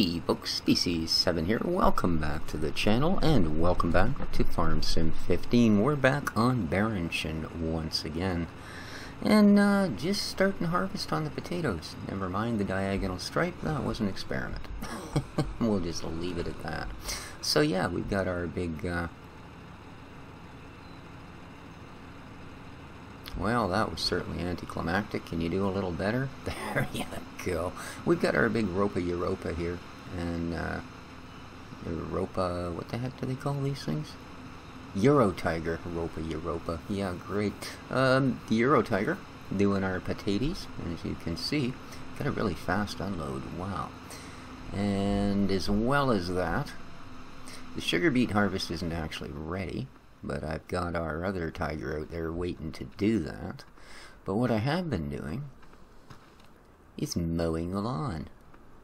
Hey folks, Species7 here. Welcome back to the channel and welcome back to Farm Sim 15. We're back on Baranchon once again. And just starting harvest on the potatoes. Never mind the diagonal stripe, that was an experiment. We'll just leave it at that. So yeah, we've got our big... Well, that was certainly anticlimactic. Can you do a little better? There you go. We've got our big Ropa Europa here. And, Europa, what the heck do they call these things? Euro Tiger, Ropa Europa. Yeah, great. The Euro Tiger, doing our potatoes, as you can see. Got a really fast unload, wow. And as well as that, the sugar beet harvest isn't actually ready. But I've got our other tiger out there waiting to do that. But what I have been doing is mowing the lawn.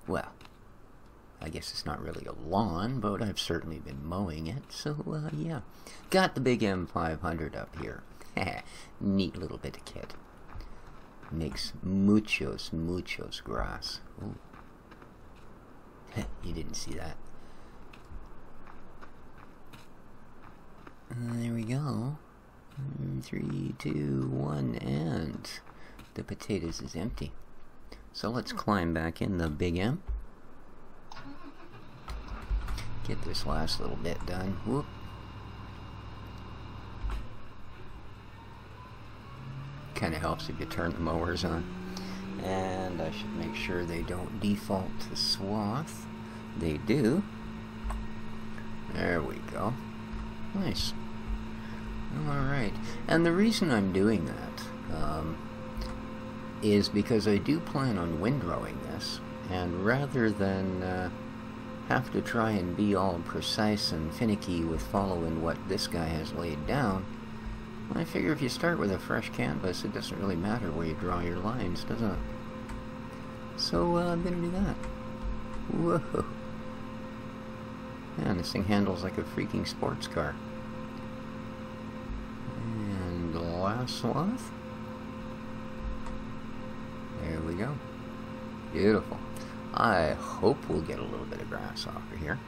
Well, I guess it's not really a lawn, but I've certainly been mowing it. So, yeah. Got the big M500 up here. Neat little bit of kit. Makes muchos grass. Ooh. You didn't see that. There we go. 3, 2, 1, and the potatoes is empty. So let's climb back in the big M. Get this last little bit done. Whoop. Kind of helps if you turn the mowers on. And I should make sure they don't default to swath. They do. There we go. Nice. Alright. And the reason I'm doing that is because I do plan on windrowing this, and rather than have to try and be all precise and finicky with following what this guy has laid down, I figure if you start with a fresh canvas, it doesn't really matter where you draw your lines, does it? So I'm gonna do that. Whoa. Man, this thing handles like a freaking sports car. And the last swath. There we go. Beautiful. I hope we'll get a little bit of grass off of here.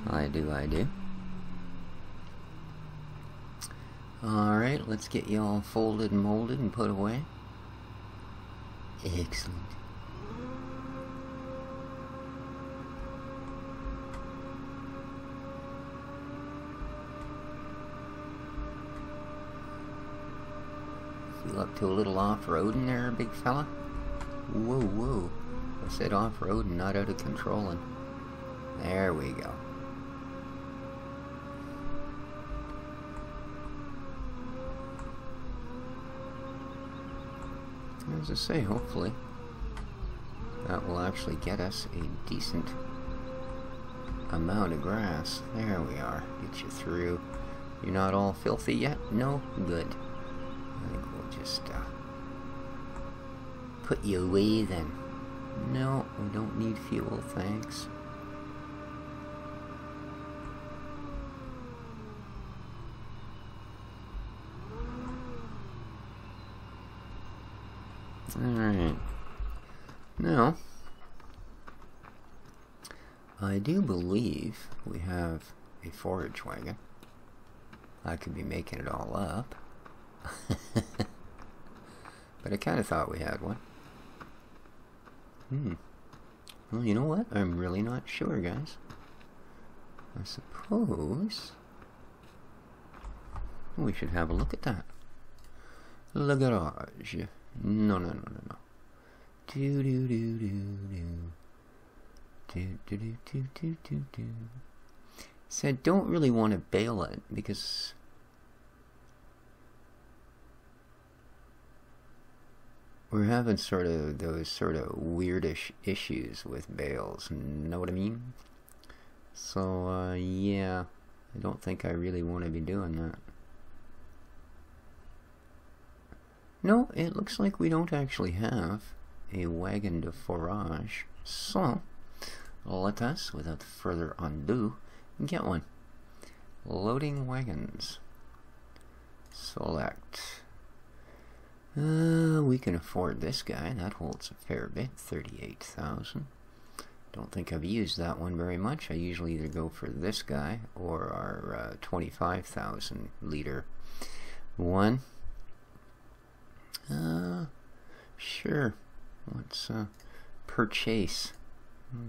I do. Alright, let's get you all folded and molded and put away. Excellent. Feel up to a little off-roading there, big fella? Whoa. I said off-roading, not out of controlling. There we go. As I say, hopefully that will actually get us a decent amount of grass. There we are. Get you through. You're not all filthy yet? No? Good. I think we'll just put you away then. No, we don't need fuel, thanks. Alright. Now, I do believe we have a forage wagon. I could be making it all up. But I kind of thought we had one. Well, you know what? I'm really not sure, guys. I suppose we should have a look at that. Le garage. No. So I don't really want to bale it because we're having sort of those sort of weirdish issues with bales, know what I mean? So, yeah, I don't think I really want to be doing that. No, it looks like we don't actually have a wagon to forage, so let us, without further ado, get one. Loading wagons. Select. We can afford this guy. That holds a fair bit. 38,000. Don't think I've used that one very much. I usually either go for this guy or our 25,000 liter one. Sure. Let's purchase.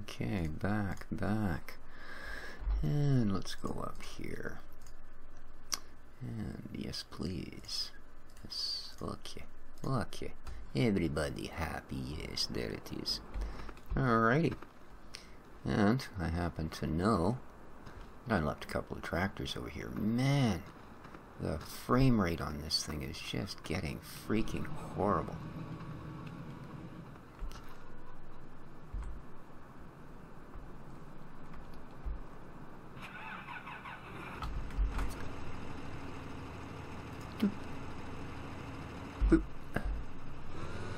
Okay, back. And let's go up here. And yes, please. Yes, okay. Everybody happy, yes, there it is. Alrighty. And I happen to know I left a couple of tractors over here. Man, the frame rate on this thing is just getting freaking horrible.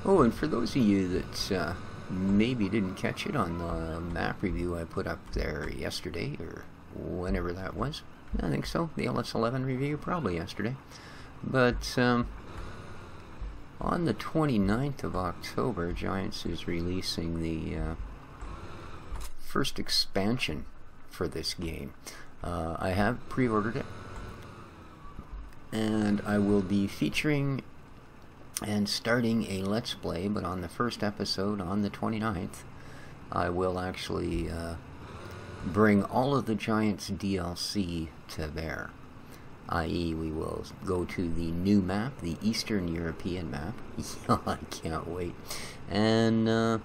Oh, and for those of you that maybe didn't catch it on the map review I put up there yesterday, or whenever that was, I think so, the LS11 review, probably yesterday, but on the 29th of October, Giants is releasing the first expansion for this game. I have pre-ordered it, and I will be featuring and starting a Let's Play, but on the first episode, on the 29th, I will actually bring all of the Giants DLC to bear. I.e., we will go to the new map, the Eastern European map. I can't wait. And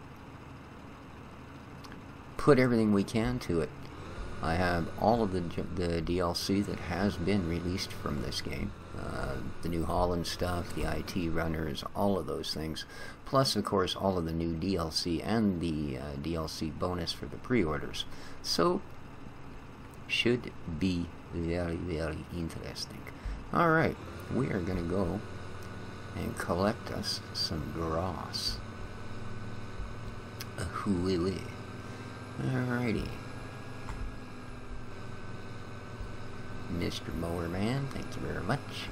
put everything we can to it. I have all of the DLC that has been released from this game. The New Holland stuff, the IT runners, all of those things. Plus, of course, all of the new DLC and the DLC bonus for the pre-orders. So, should be very, very interesting. Alright, we are going to go and collect us some grass. Alrighty. Mr. Mower Man, thank you very much.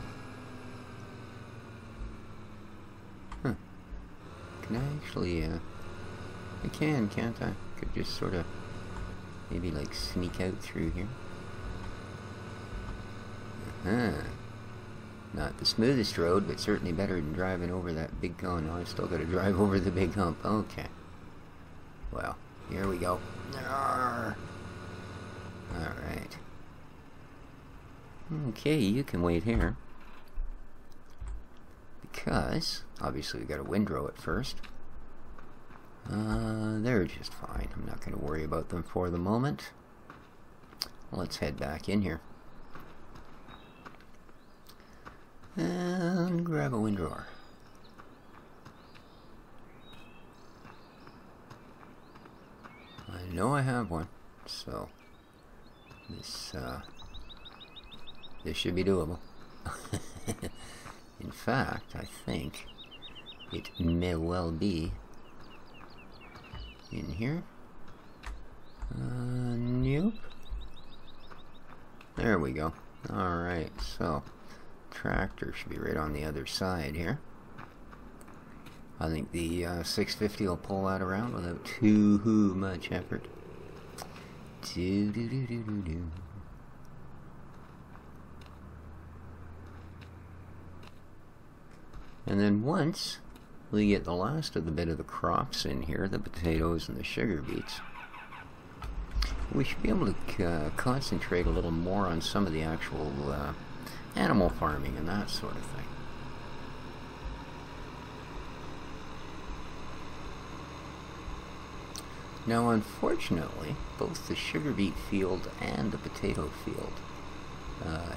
Huh. Can I actually, I can, can't I? Could just sort of, maybe like sneak out through here. Not the smoothest road, but certainly better than driving over that big, oh no, I've still got to drive over the big hump. Okay. Well, here we go. Alright. Okay, you can wait here. Because, obviously we got to windrow it first. They're just fine. I'm not going to worry about them for the moment. Let's head back in here. And grab a windrower. I know I have one, so this should be doable. In fact, I think it may well be in here. Nope. There we go. Alright, so tractor should be right on the other side here. I think the 650 will pull that around without too much effort. And then once we get the last of the bit of the crops in here, the potatoes and the sugar beets, we should be able to concentrate a little more on some of the actual animal farming and that sort of thing. Now, unfortunately, both the sugar beet field and the potato field,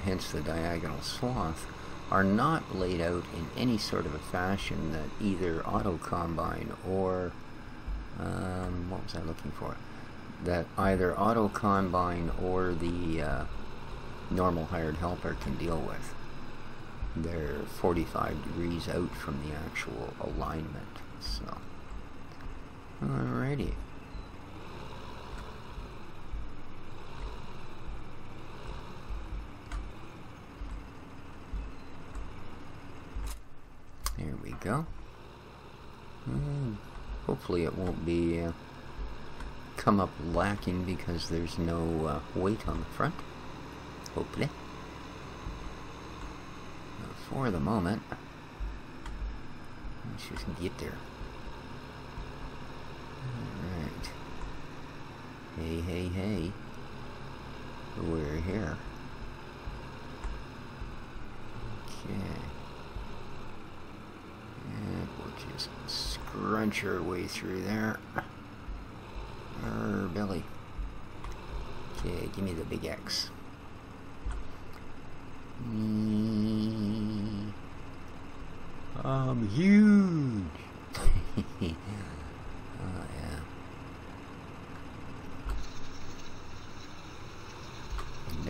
hence the diagonal swath, are not laid out in any sort of a fashion that either auto combine or what was I looking for? That either auto combine or the normal hired helper can deal with. They're 45 degrees out from the actual alignment. So, alrighty. There we go. Hopefully it won't be come up lacking because there's no weight on the front. Hopefully. For the moment, let's just get there. Alright. Hey, hey, hey. We're here. Okay. And we'll just scrunch our way through there. Our belly. Okay, give me the big X. I'm huge. Oh yeah.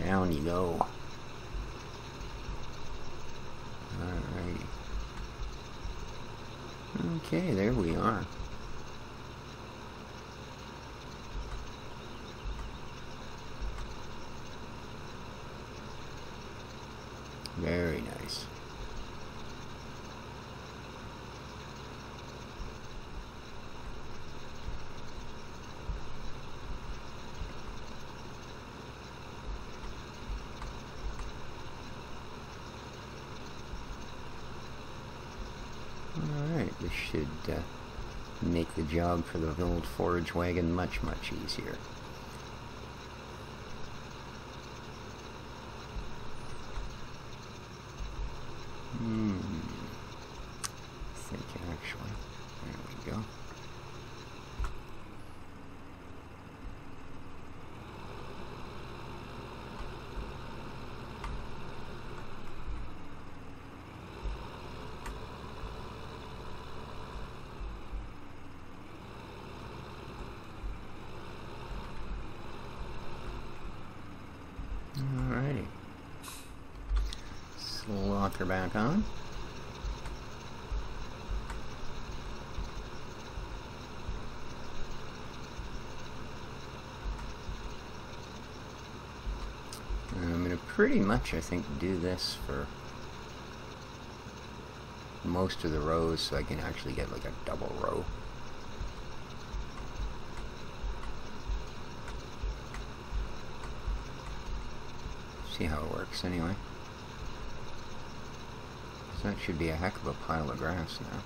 Down you go. Alrighty. Okay, there we are. Very nice. Alright, this should make the job for the old forage wagon much, much easier. I think actually, there we go. Alrighty. Slaughter back on. I'm going to pretty much, I think, do this for most of the rows so I can actually get like a double row. See how it works anyway. So that should be a heck of a pile of grass now.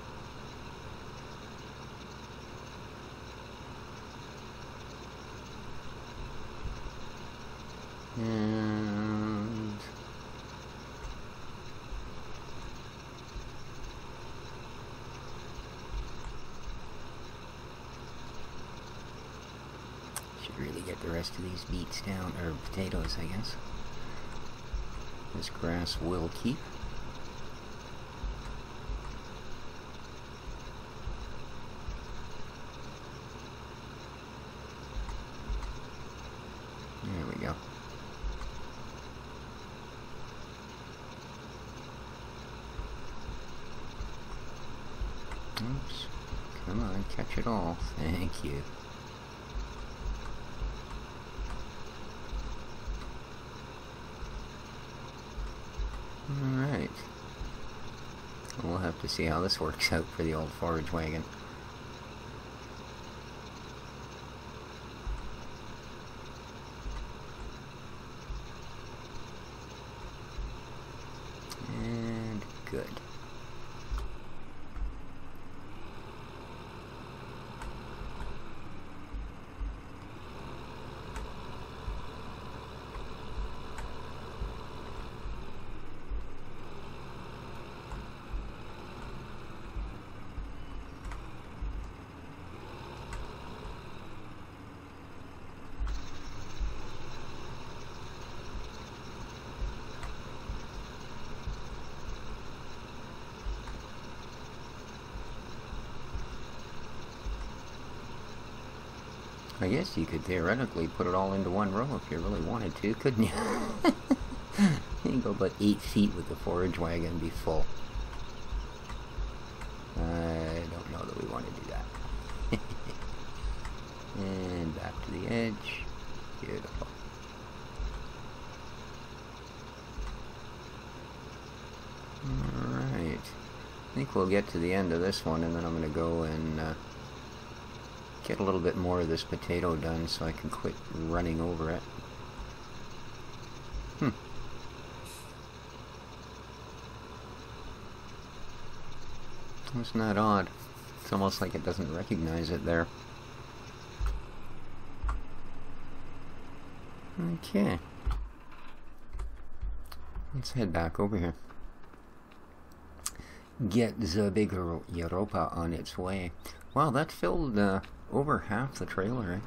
And should really get the rest of these beets down, or potatoes, I guess. This grass will keep. There we go. Oops. Come on, catch it all. Thank you. Alright. We'll have to see how this works out for the old forage wagon. And good. I guess you could theoretically put it all into one row if you really wanted to, couldn't you? You can go about 8 feet with the forage wagon and be full. I don't know that we want to do that. And back to the edge. Beautiful. Alright. I think we'll get to the end of this one and then I'm going to go and get a little bit more of this potato done so I can quit running over it. Isn't that odd? It's almost like it doesn't recognize it there. Okay. Let's head back over here. Get the big Europa on its way. Wow, that filled over half the trailer, eh?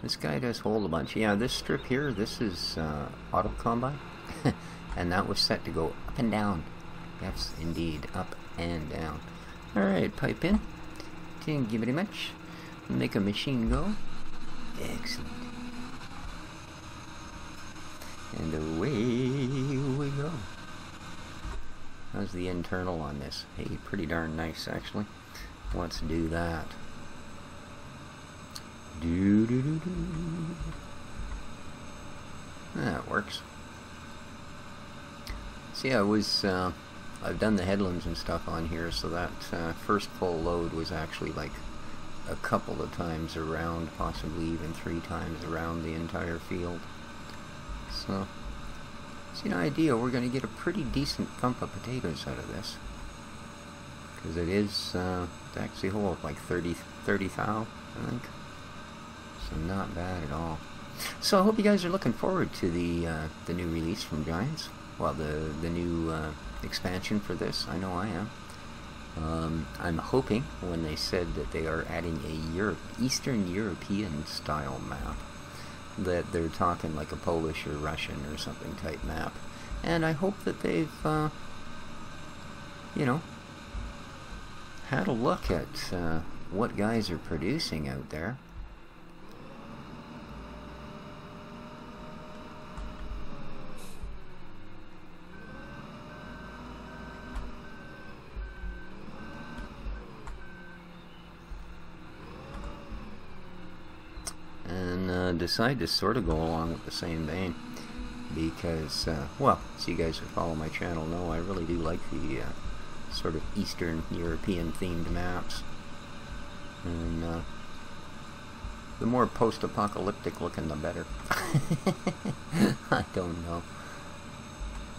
This guy does hold a bunch. Yeah, this strip here, this is auto combine. And that was set to go up and down. Yes, indeed, up and down. Alright, pipe in. Thank you very much. Make a machine go. Excellent. And away we go. How's the internal on this? Hey, pretty darn nice, actually. Let's do that. That works. See, I've done the headlands and stuff on here, so that first full load was actually like a couple of times around, possibly even 3 times around the entire field. So, see an idea, we're going to get a pretty decent bump of potatoes out of this. Because it is, it actually holds like 30 thou, I think. So not bad at all. So I hope you guys are looking forward to the new release from Giants. Well, the new expansion for this. I know I am. I'm hoping when they said that they are adding a Eastern European style map, that they're talking like a Polish or Russian or something type map. And I hope that they've, you know, had a look at what guys are producing out there. Decide to sort of go along with the same vein because, well, as you guys who follow my channel know, I really do like the sort of Eastern European themed maps, and the more post-apocalyptic looking the better. I don't know,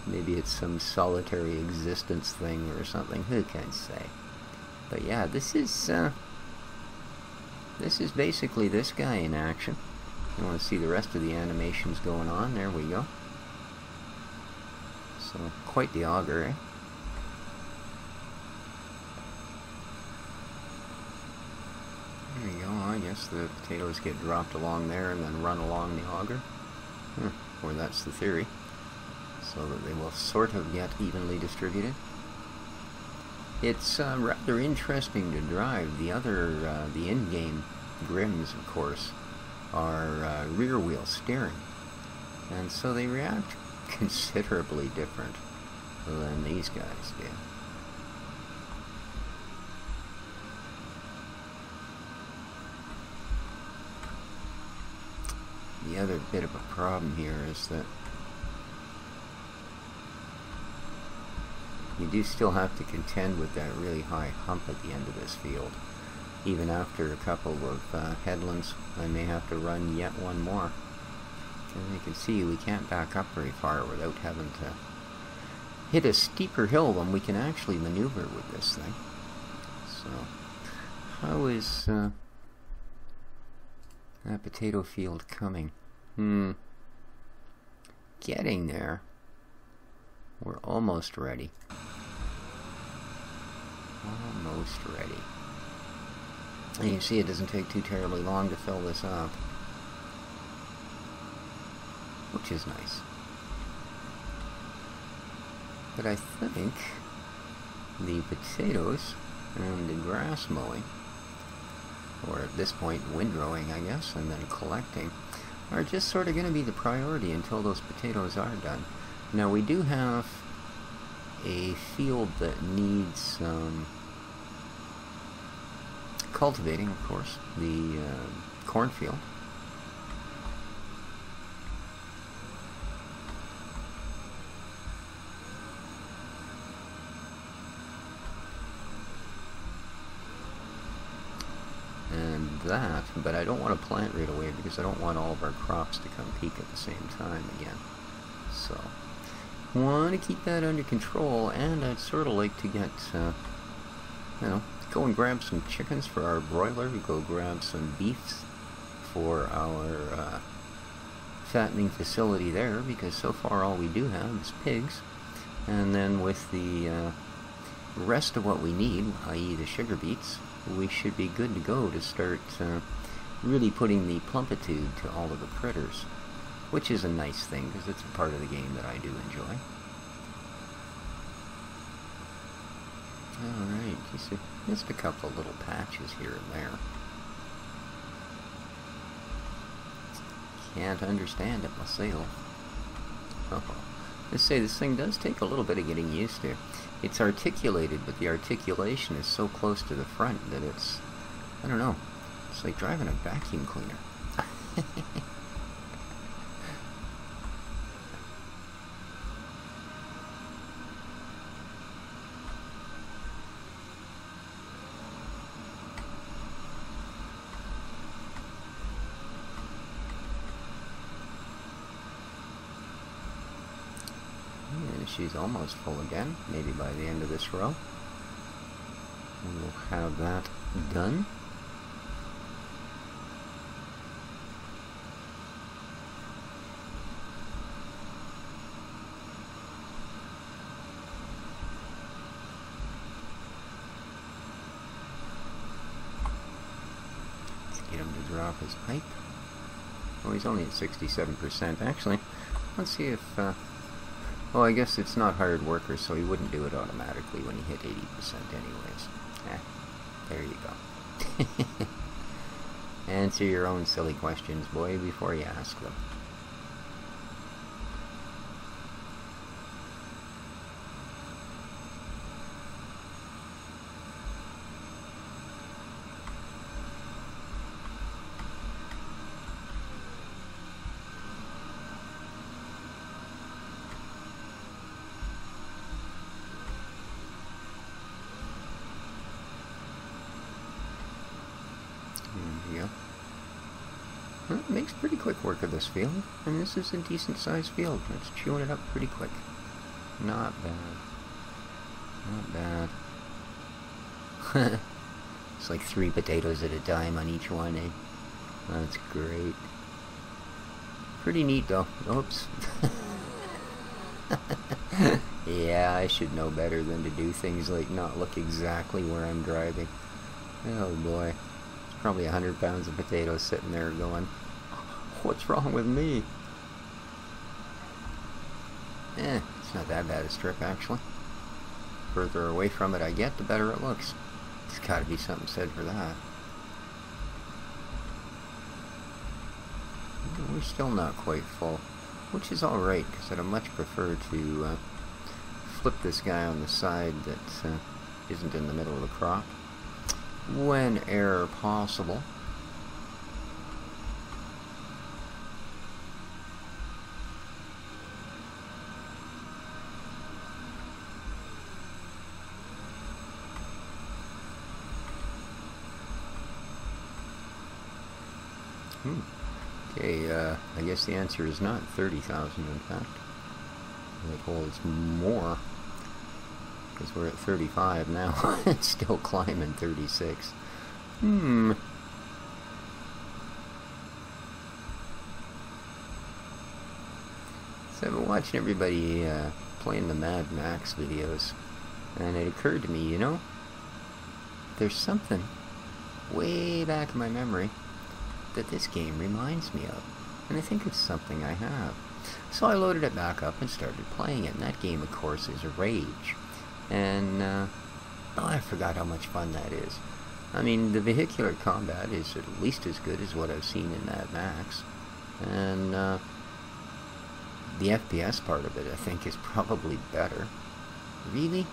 maybe it's some solitary existence thing or something, who can say. But yeah, this is basically this guy in action. You want to see the rest of the animations going on. There we go. So, quite the auger, eh? There we go. I guess the potatoes get dropped along there and then run along the auger. Or that's the theory. So that they will sort of get evenly distributed. It's rather interesting to drive. The other, the in-game Grims, of course, are rear wheel steering, and so they react considerably different than these guys do. The other bit of a problem here is that you do still have to contend with that really high hump at the end of this field. Even after a couple of headlands, I may have to run yet one more. As you can see, we can't back up very far without having to hit a steeper hill than we can actually maneuver with this thing. So, how is that potato field coming? Getting there. We're almost ready. Almost ready. And you see it doesn't take too terribly long to fill this up, which is nice. But I think the potatoes and the grass mowing, or at this point windrowing I guess, and then collecting, are just sort of going to be the priority until those potatoes are done. Now we do have a field that needs cultivating, of course, the cornfield. And that, but I don't want to plant right away because I don't want all of our crops to come peak at the same time again. So, want to keep that under control, and I'd sort of like to get, you know, go and grab some chickens for our broiler, go grab some beefs for our fattening facility there, because so far all we do have is pigs. And then with the rest of what we need, i.e. the sugar beets, we should be good to go to start really putting the plumpitude to all of the critters, which is a nice thing because it's a part of the game that I do enjoy. Alright, you see just a couple of little patches here and there. Can't understand it myself. Let's say this thing does take a little bit of getting used to. It's articulated, but the articulation is so close to the front that it's, I don't know, it's like driving a vacuum cleaner. She's almost full again. Maybe by the end of this row we'll have that done. Let's get him to drop his pipe. Oh, he's only at 67%. Actually, let's see if well, I guess it's not hired workers, so he wouldn't do it automatically when he hit 80% anyways. There you go. Answer your own silly questions, boy, before you ask them. Well, it makes pretty quick work of this field. I mean, this is a decent sized field. It's chewing it up pretty quick. Not bad. Not bad. It's like 3 potatoes at a time on each one, eh? That's great. Pretty neat, though. Oops. Yeah, I should know better than to do things like not look exactly where I'm driving. Oh boy. Probably 100 pounds of potatoes sitting there going, what's wrong with me? It's not that bad a strip, actually. Further away from it I get, the better it looks. There's gotta be something said for that. We're still not quite full, which is alright, because I'd much prefer to flip this guy on the side that isn't in the middle of the crop, whenever possible. Okay, I guess the answer is not 30,000, in fact. It holds more, because we're at 35 now. It's still climbing 36. So I've been watching everybody playing the Mad Max videos, and it occurred to me, you know, there's something way back in my memory that this game reminds me of, and I think it's something I have. So I loaded it back up and started playing it, and that game, of course, is Rage. And, oh, I forgot how much fun that is. I mean, the vehicular combat is at least as good as what I've seen in Mad Max. And, the FPS part of it, I think, is probably better. Really?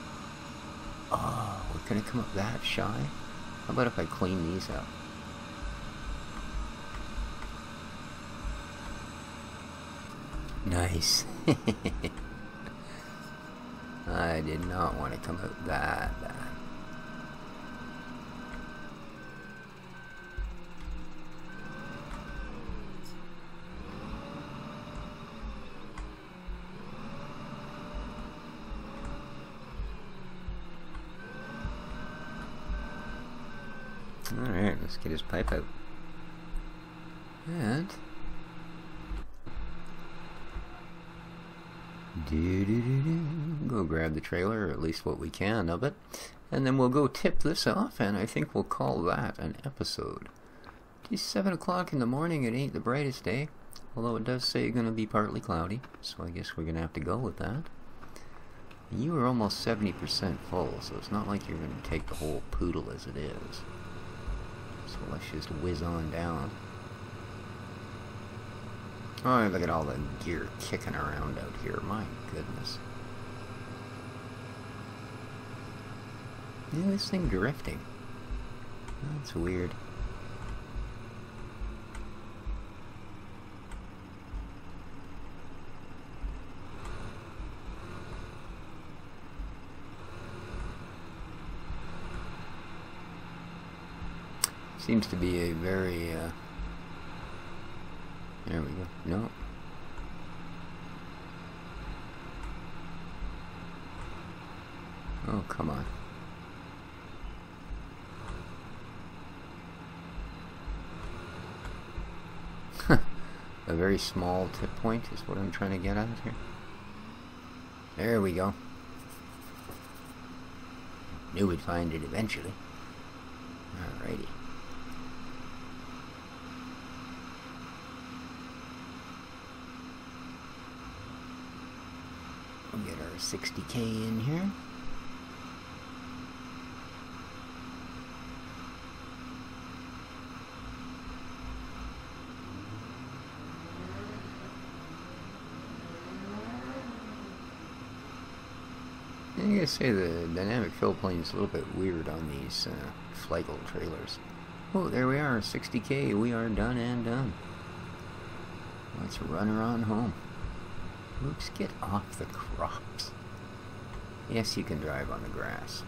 Oh, we're gonna come up that shy? How about if I clean these up? Nice. I did not want to come out that bad. Alright, let's get his pipe out. And go grab the trailer, or at least what we can of it, and then we'll go tip this off, and I think we'll call that an episode. It's 7 o'clock in the morning. It ain't the brightest day, although it does say it's going to be partly cloudy, so I guess we're going to have to go with that. You are almost 70% full, so it's not like you're going to take the whole poodle as it is. So let's just whiz on down. Oh, look at all the gear kicking around out here. My goodness. Yeah, this thing drifting. That's weird. Seems to be a very, there we go. No. Oh, come on. A very small tip point is what I'm trying to get at here. There we go. Knew we'd find it eventually. Alrighty. We'll get our 60K in here. I gotta say the dynamic fill plane is a little bit weird on these Flegel trailers. Oh, there we are, 60K. We are done and done. Let's run her on home. Oops, get off the crops. Yes, you can drive on the grass.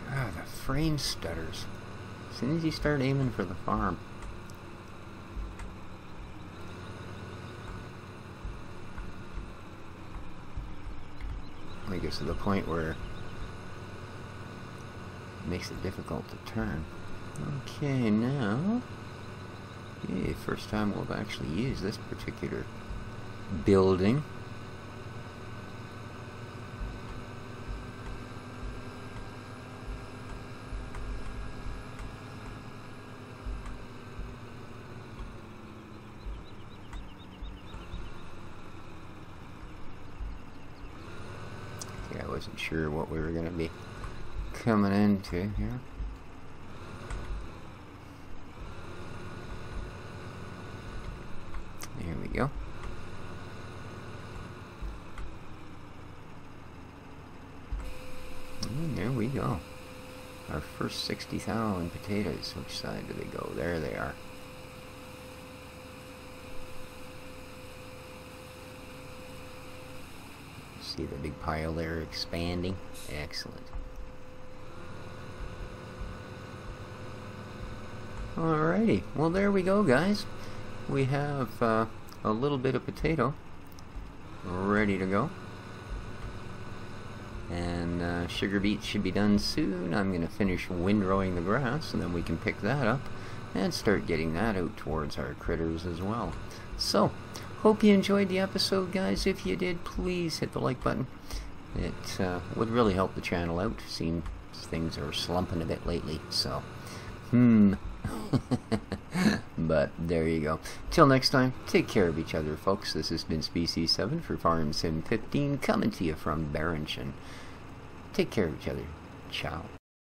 God, the frame stutters. As soon as you start aiming for the farm. It gets to the point where it makes it difficult to turn. Okay, now, yeah, first time we'll actually use this particular building. I wasn't sure what we were going to be coming into here. There we go. And there we go. Our first 60,000 potatoes. Which side do they go? There they are. See the big pile there expanding? Excellent. Alrighty, well there we go, guys. We have a little bit of potato ready to go. And sugar beets should be done soon. I'm going to finish windrowing the grass, and then we can pick that up and start getting that out towards our critters as well. So, hope you enjoyed the episode, guys. If you did, please hit the like button. It would really help the channel out. Seems things are slumping a bit lately, so but there you go. Till next time, take care of each other, folks. This has been Species 7 for Farm Sim 15, coming to you from Baranchon. Take care of each other. Ciao.